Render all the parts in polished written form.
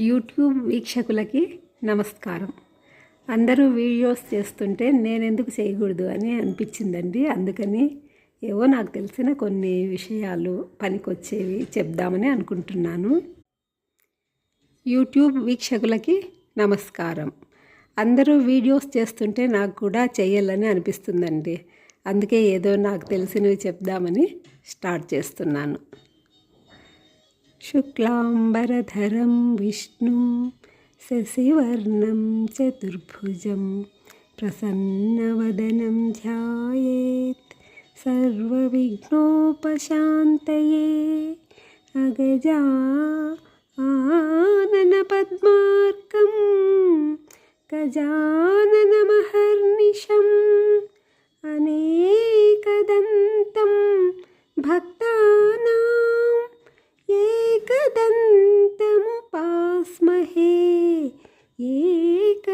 YouTube వీక్షకులకి నమస్కారం. అందరూ videos చేస్తుంటే నేనెందుకు చేయకూడదు అని అనిపించిందండి. అందుకని ఏవో నాకు తెలిసిన కొన్ని విషయాలు పనికొచ్చేవి చెప్దామని అనుకుంటున్నాను. యూట్యూబ్ వీక్షకులకి నమస్కారం. అందరూ వీడియోస్ చేస్తుంటే నాకు కూడా చేయాలని అనిపిస్తుందండి. అందుకే ఏదో నాకు తెలిసినవి చెప్దామని స్టార్ట్ చేస్తున్నాను. శుక్లాంబరధరం విష్ణుం శశివర్ణం చతుర్భుజం ప్రసన్నవదనం ధ్యాయేత్ సర్వవిఘ్నోపశాంతయే అగజాననపద్మార్కం గజాననమహర్నిశం అనేకదంతం భక్తానాం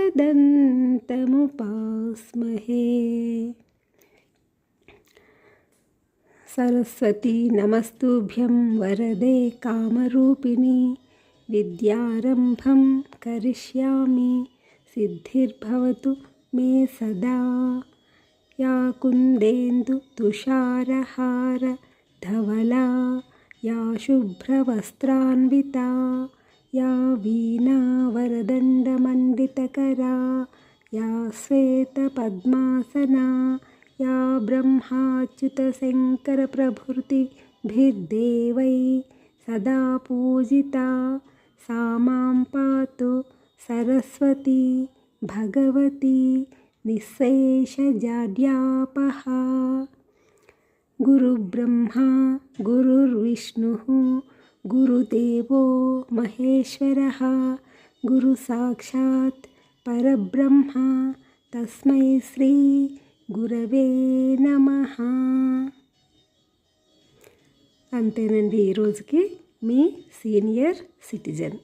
एकदन्तमुपास्महे सरस्वती नमस्तुभ्यं वरदे कामरूपिणी विद्यारम्भं करिष्यामि सिद्धिर्भवतु मे सदा या कुन्देन्दु तुषारहार धवला या शुभ्रवस्त्रान्विता या वीणावरदण्डमण्डितकरा या श्वेतपद्मासना या ब्रह्माच्युतशङ्करप्रभृतिभिर्देवैः सदा पूजिता सा मां पातु सरस्वती भगवती निःशेषजाड्यापहा। गुरुब्रह्मा गुरुर्विष्णुः गुरुदेवो महेश्वरः गुरुसाक्षात् परब्रह्म तस्मै श्री गुरवे नमः। అంతేనండి ఈరోజుకి మీ సీనియర్ సిటిజన్.